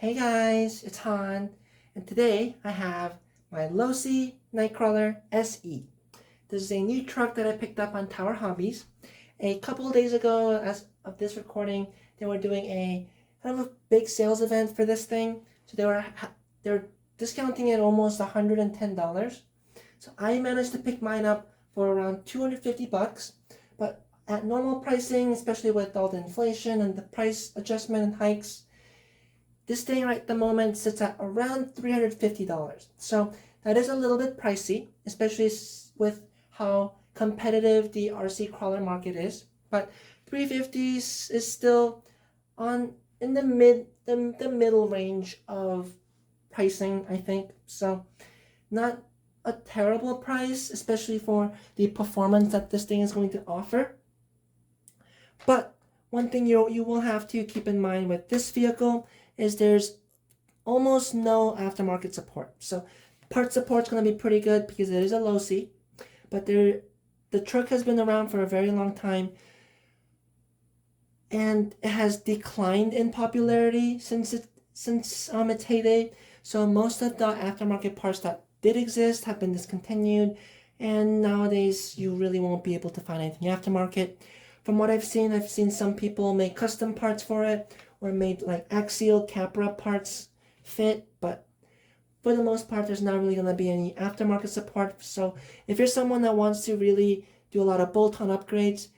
Hey guys, it's Han, and today I have my Losi Night Crawler SE. This is a new truck that I picked up on Tower Hobbies. A couple of days ago, as of this recording, they were doing a kind of a big sales event for this thing. So they were discounting it almost $110. So I managed to pick mine up for around $250, but at normal pricing, especially with all the inflation and the price adjustment and hikes, this thing right at the moment sits at around $350. So that is a little bit pricey, especially with how competitive the RC crawler market is. But $350 is still in the middle range of pricing, I think. So not a terrible price, especially for the performance that this thing is going to offer. But one thing you will have to keep in mind with this vehicle is there's almost no aftermarket support. So part support's going to be pretty good because it is a Losi, but the truck has been around for a very long time and it has declined in popularity since its heyday. So most of the aftermarket parts that did exist have been discontinued, and nowadays you really won't be able to find anything aftermarket. From what I've seen some people make custom parts for it, or made like axial Capra parts fit, but for the most part there's not really going to be any aftermarket support. So if you're someone that wants to really do a lot of bolt-on upgrades,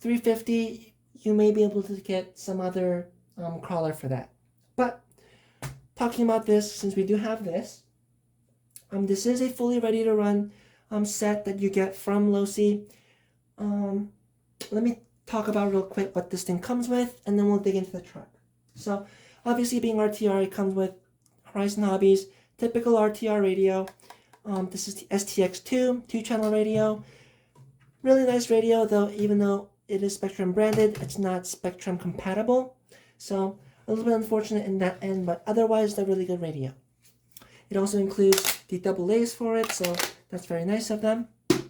$350, you may be able to get some other crawler for that. But talking about this, since we do have this, this is a fully ready to run set that you get from Losi. Let me talk about real quick what this thing comes with, and then we'll dig into the truck. So obviously, being RTR, it comes with Horizon Hobbies typical RTR radio. This is the STX2 2-channel radio. Really nice radio, though. Even though it is Spectrum branded, it's not Spectrum compatible. So a little bit unfortunate in that end, but otherwise, a really good radio. It also includes the double A's for it, so that's very nice of them. It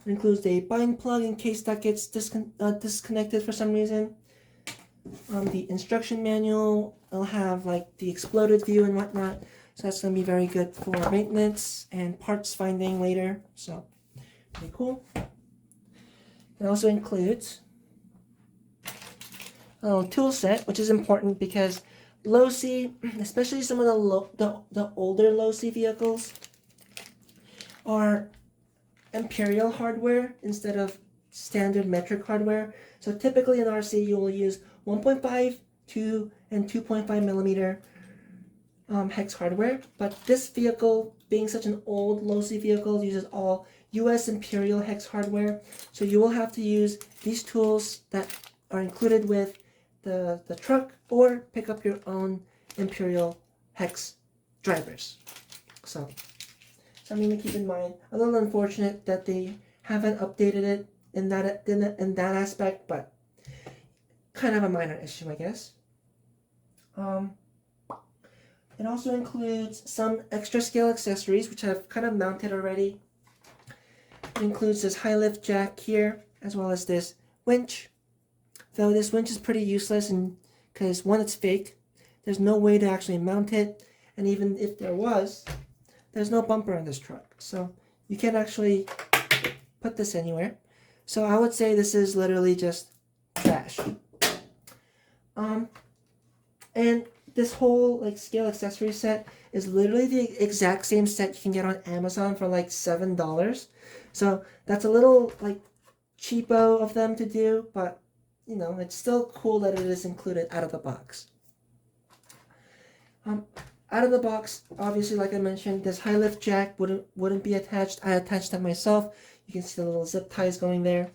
includes a bind plug in case that gets disconnected for some reason. The instruction manual will have like the exploded view and whatnot, so that's going to be very good for maintenance and parts finding later. So pretty cool. It also includes a little tool set, which is important because Losi, especially some of the older Losi vehicles, are Imperial hardware instead of standard metric hardware. So typically in RC you will use 1.5, 2, and 2.5 millimeter hex hardware, but this vehicle, being such an old Losi vehicle, uses all US Imperial hex hardware. So you will have to use these tools that are included with the truck, or pick up your own Imperial hex drivers. So something to keep in mind. A little unfortunate that they haven't updated it in that aspect, but kind of a minor issue, I guess. It also includes some extra scale accessories, which I've kind of mounted already. It includes this high lift jack here, as well as this winch. Though this winch is pretty useless, and because one, it's fake. There's no way to actually mount it, and even if there was, there's no bumper on this truck, so you can't actually put this anywhere. So I would say this is literally just trash. And this whole like scale accessory set is literally the exact same set you can get on Amazon for like $7. So that's a little like cheapo of them to do, but you know, it's still cool that it is included out of the box. Out of the box, obviously, like I mentioned, this high lift jack wouldn't be attached. I attached that myself. You can see the little zip ties going there.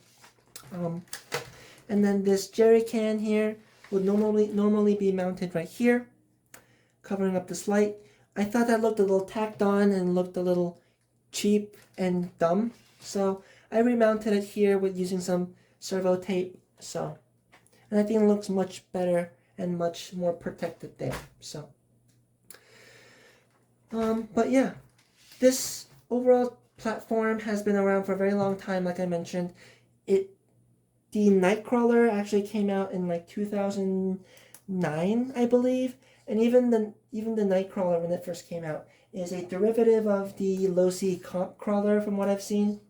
And then this jerry can here would normally be mounted right here, covering up this light. I thought that looked a little tacked on and looked a little cheap and dumb, so I remounted it here with using some servo tape. So, and I think it looks much better and much more protected there. So, but yeah, this overall platform has been around for a very long time. Like I mentioned, the Nightcrawler actually came out in like 2009, I believe, And even the Nightcrawler, when it first came out, is a derivative of the Losi Crawler from what I've seen.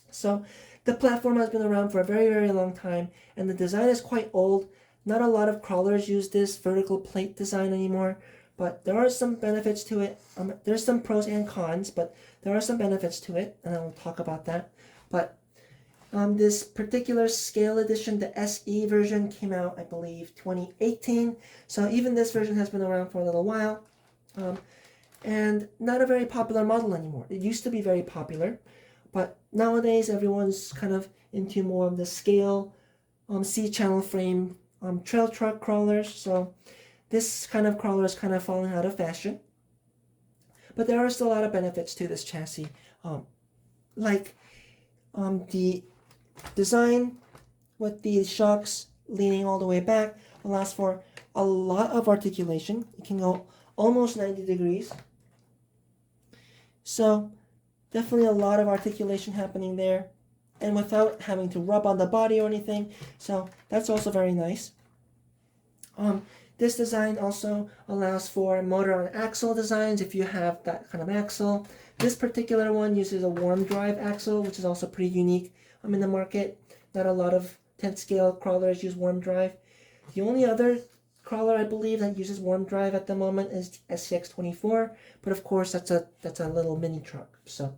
So the platform has been around for a very, very long time, and the design is quite old. Not a lot of crawlers use this vertical plate design anymore, but there are some benefits to it. There's some pros and cons, but there are some benefits to it, and I'll talk about that. But this particular scale edition, the SE version, came out, I believe, 2018. So even this version has been around for a little while, and not a very popular model anymore. It used to be very popular, but nowadays everyone's kind of into more of the scale, C-channel frame trail truck crawlers. So this kind of crawler is kind of falling out of fashion. But there are still a lot of benefits to this chassis, like the design with the shocks leaning all the way back allows for a lot of articulation. It can go almost 90 degrees. So definitely a lot of articulation happening there, and without having to rub on the body or anything. So that's also very nice. This design also allows for motor on axle designs if you have that kind of axle. This particular one uses a warm drive axle, which is also pretty unique in the market. Not a lot of 10th scale crawlers use warm drive. The only other crawler I believe that uses warm drive at the moment is SCX24, but of course that's a little mini truck. So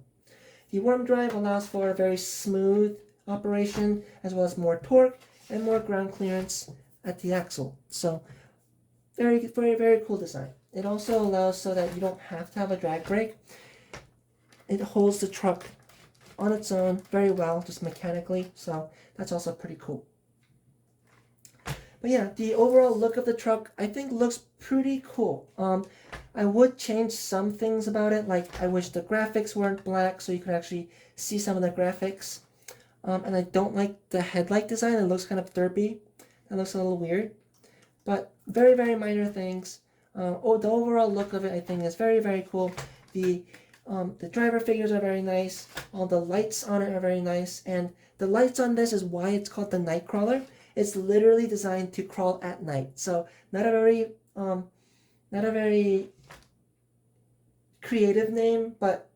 the warm drive allows for a very smooth operation, as well as more torque and more ground clearance at the axle. So very, very, very cool design. It also allows so that you don't have to have a drag brake. It holds the truck on its own very well, just mechanically. So that's also pretty cool. But yeah, the overall look of the truck, I think, looks pretty cool. I would change some things about it, like I wish the graphics weren't black so you could actually see some of the graphics. And I don't like the headlight design. It looks kind of derpy. It looks a little weird. But very, very minor things. The overall look of it, I think, is very, very cool. The driver figures are very nice. All the lights on it are very nice. And the lights on this is why it's called the Night Crawler. It's literally designed to crawl at night. So not a very creative name, but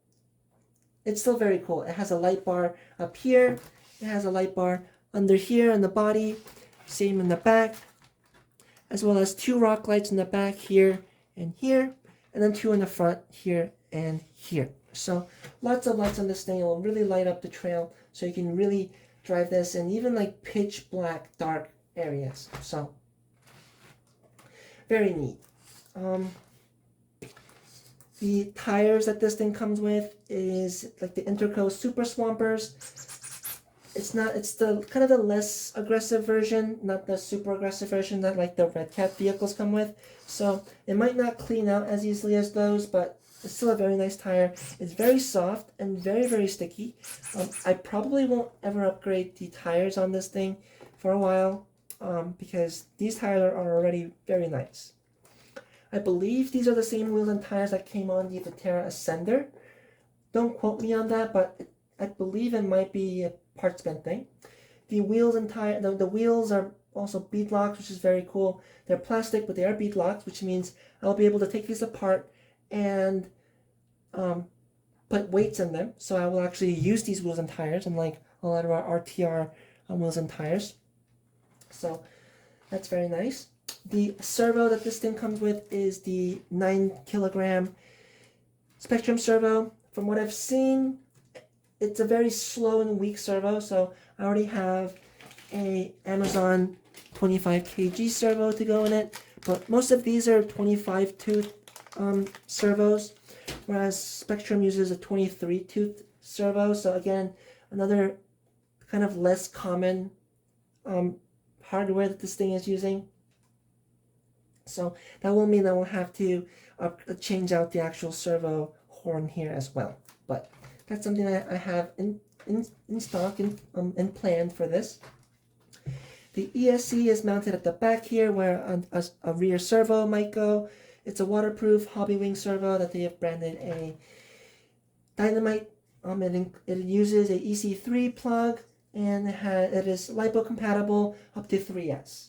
it's still very cool. It has a light bar up here. It has a light bar under here on the body. Same in the back, as well as two rock lights in the back here and here, and then two in the front here and here. So lots of lights on this thing. It will really light up the trail, so you can really drive this in even like pitch black dark areas. So very neat. The tires that this thing comes with is like the Interco Super Swampers. It's the kind of the less aggressive version, not the super aggressive version that like the Red Cat vehicles come with. So it might not clean out as easily as those, but it's still a very nice tire. It's very soft and very, very sticky. I probably won't ever upgrade the tires on this thing for a while, because these tires are already very nice. I believe these are the same wheels and tires that came on the Vitara Ascender. Don't quote me on that, but I believe it might be a parts bent thing. The wheels and the wheels are also bead locks, which is very cool. They're plastic, but they are bead locks, which means I'll be able to take these apart and put weights in them. So I will actually use these wheels and tires, unlike a lot of our RTR wheels and tires. So that's very nice. The servo that this thing comes with is the 9 kilogram Spectrum servo. From what I've seen, it's a very slow and weak servo, so I already have a Amazon 25 kg servo to go in it, but most of these are 25 tooth servos, whereas Spectrum uses a 23 tooth servo. So again, another kind of less common hardware that this thing is using. So that will mean I will have to change out the actual servo horn here as well. But that's something I have in stock and planned for this. The ESC is mounted at the back here, where a rear servo might go. It's a waterproof hobby wing servo that they have branded a Dynamite. It uses a EC3 plug, and it is LiPo compatible up to 3S.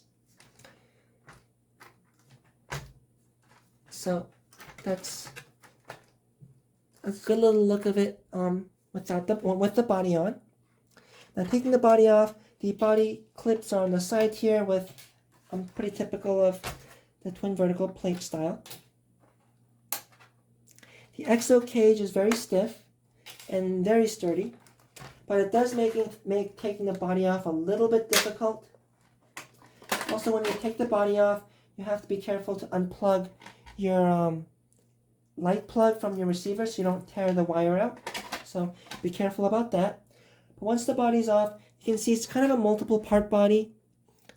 So that's a good little look of it with the body on. Now taking the body off, the body clips are on the side here with pretty typical of the twin vertical plate style. The exo cage is very stiff and very sturdy, but it does make taking the body off a little bit difficult. Also, when you take the body off, you have to be careful to unplug your light plug from your receiver so you don't tear the wire out. So be careful about that. But once the body's off, you can see it's kind of a multiple part body.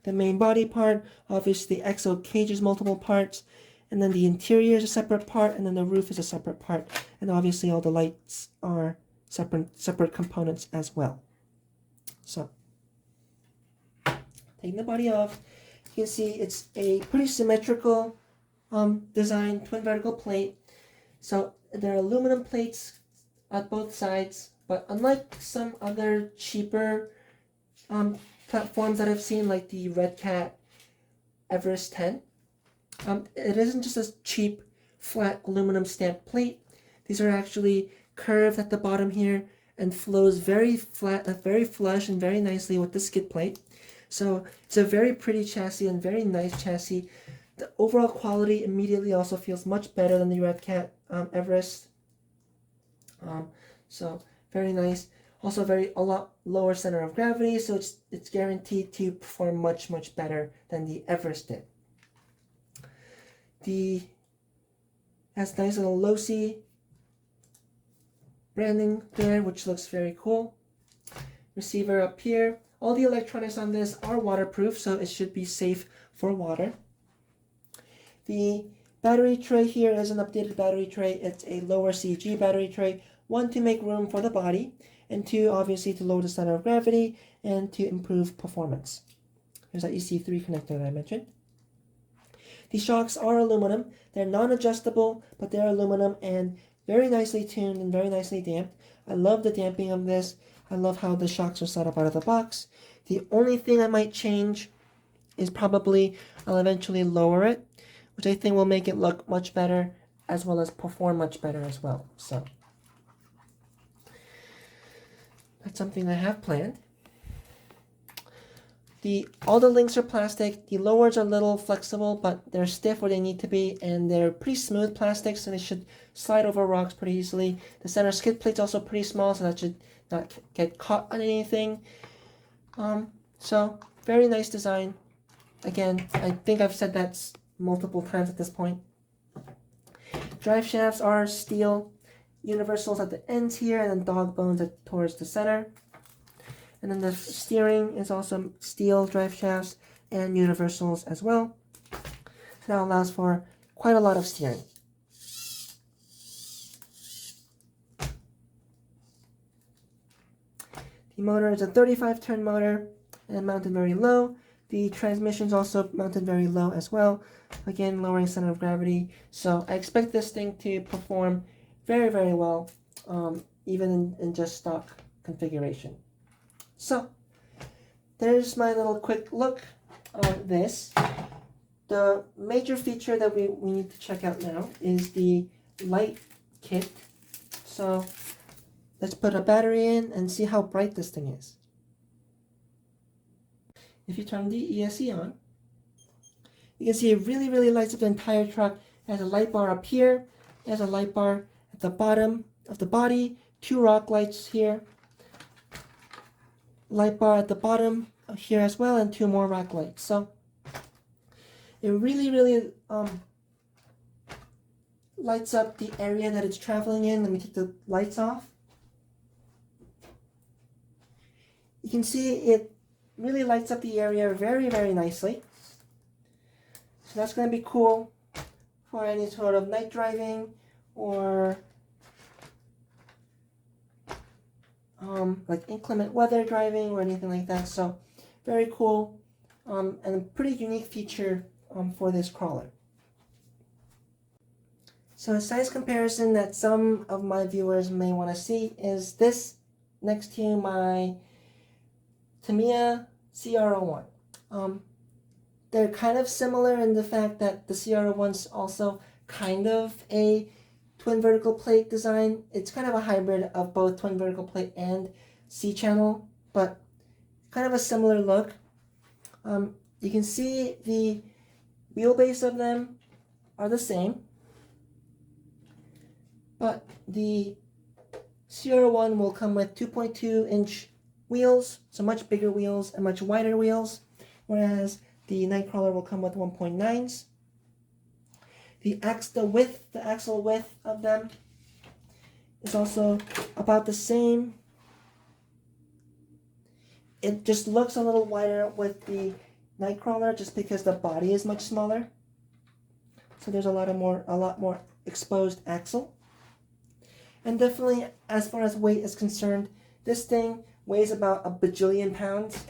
The main body part, obviously the exo cage is multiple parts, and then the interior is a separate part, and then the roof is a separate part, and obviously all the lights are separate components as well. So taking the body off, you can see it's a pretty symmetrical design, twin vertical plate. So there are aluminum plates at both sides, but unlike some other cheaper platforms that I've seen, like the Red Cat Everest 10, it isn't just a cheap flat aluminum stamped plate. These are actually curved at the bottom here and flows very flat, very flush and very nicely with the skid plate. So it's a very pretty chassis and very nice chassis. The overall quality immediately also feels much better than the Red Cat Everest. So very nice. Also a lot lower center of gravity, so it's guaranteed to perform much better than the Everest did. Has nice little Losi branding there, which looks very cool. Receiver up here. All the electronics on this are waterproof, so it should be safe for water. The battery tray here is an updated battery tray. It's a lower CG battery tray. One, to make room for the body, and two, obviously to lower the center of gravity and to improve performance. There's that EC3 connector that I mentioned. The shocks are aluminum. They're non-adjustable, but they're aluminum and very nicely tuned and very nicely damped. I love the damping of this. I love how the shocks are set up out of the box. The only thing I might change is probably I'll eventually lower it, which I think will make it look much better as well as perform much better as well. So that's something I have planned. All the links are plastic. The lowers are a little flexible, but they're stiff where they need to be, and they're pretty smooth plastic, so they should slide over rocks pretty easily. The center skid plate's also pretty small, so that should not get caught on anything. So very nice design. Again, I think I've said that multiple times at this point. Drive shafts are steel, universals at the ends here, and then dog bones towards the center. And then the steering is also steel drive shafts and universals as well. So that allows for quite a lot of steering. The motor is a 35-turn motor and mounted very low. The transmission is also mounted very low as well. Again, lowering center of gravity. So I expect this thing to perform very well, even in just stock configuration. So there's my little quick look on this. The major feature that we need to check out now is the light kit. So let's put a battery in and see how bright this thing is. If you turn the ESC on, you can see it really lights up the entire truck. It has a light bar up here. It has a light bar at the bottom of the body. 2 rock lights here. Light bar at the bottom here as well, and 2 more rock lights. So it really lights up the area that it's traveling in. Let me take the lights off. You can see it really lights up the area very nicely. So that's going to be cool for any sort of night driving or like inclement weather driving or anything like that. So very cool and a pretty unique feature for this crawler. So a size comparison that some of my viewers may want to see is this next to my Tamiya CR01. They're kind of similar in the fact that the CR01's also kind of a twin vertical plate design. It's kind of a hybrid of both twin vertical plate and C-channel, but kind of a similar look. You can see the wheelbase of them are the same, but the CR1 will come with 2.2-inch wheels, so much bigger wheels and much wider wheels, whereas the Nightcrawler will come with 1.9s. The axle width of them is also about the same. It just looks a little wider with the Nightcrawler just because the body is much smaller. So there's a lot more exposed axle. And definitely, as far as weight is concerned, this thing weighs about a bajillion pounds,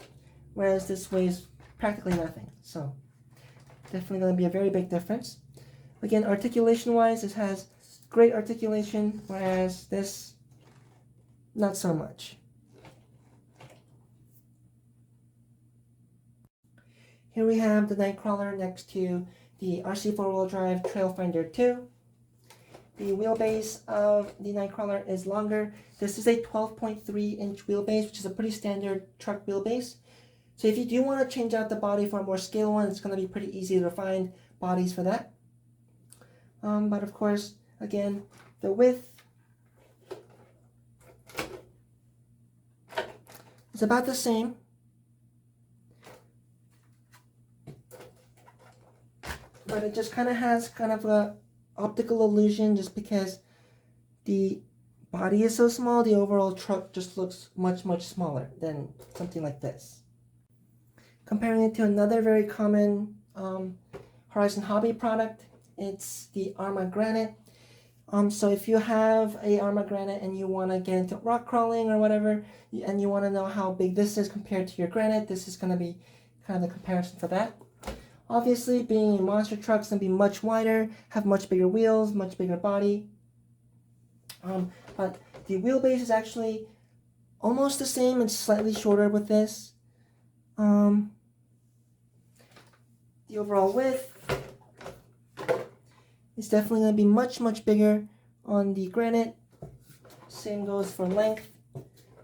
whereas this weighs practically nothing. So definitely going to be a very big difference. Again, articulation-wise, this has great articulation, whereas this, not so much. Here we have the Nightcrawler next to the RC 4-wheel drive Trailfinder 2. The wheelbase of the Nightcrawler is longer. This is a 12.3-inch wheelbase, which is a pretty standard truck wheelbase. So if you do want to change out the body for a more scale one, it's going to be pretty easy to find bodies for that. But of course, again, the width is about the same. But it just kind of has kind of a optical illusion just because the body is so small, the overall truck just looks much, much smaller than something like this. Comparing it to another very common Horizon Hobby product, it's the Arrma Granite. So if you have a Arrma Granite and you want to get into rock crawling or whatever, and you want to know how big this is compared to your Granite, this is going to be kind of the comparison for that. Obviously, being a monster truck is going to be much wider, have much bigger wheels, much bigger body. But the wheelbase is actually almost the same and slightly shorter with this. The overall width is definitely going to be much, much bigger on the Granite. Same goes for length.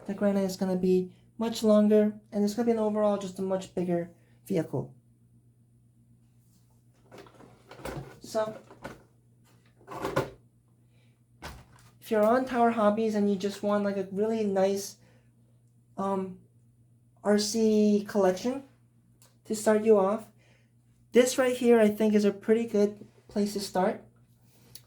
The Granite is going to be much longer, and it's going to be an overall just a much bigger vehicle. So, if you're on Tower Hobbies and you just want like a really nice RC collection to start you off, this right here I think is a pretty good place to start.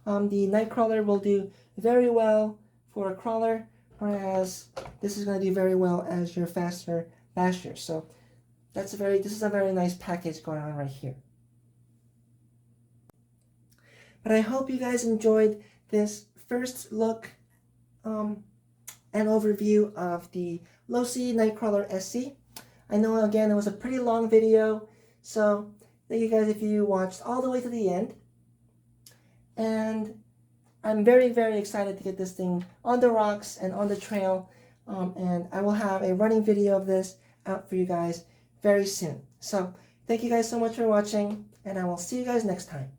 The Nightcrawler will do very well for a crawler, whereas this is going to do very well as your faster basher. So this is a very nice package going on right here. But I hope you guys enjoyed this first look and overview of the Losi Night Crawler SE. I know, again, it was a pretty long video, so thank you guys if you watched all the way to the end. And I'm very, very excited to get this thing on the rocks and on the trail. And I will have a running video of this out for you guys very soon. So thank you guys so much for watching, and I will see you guys next time.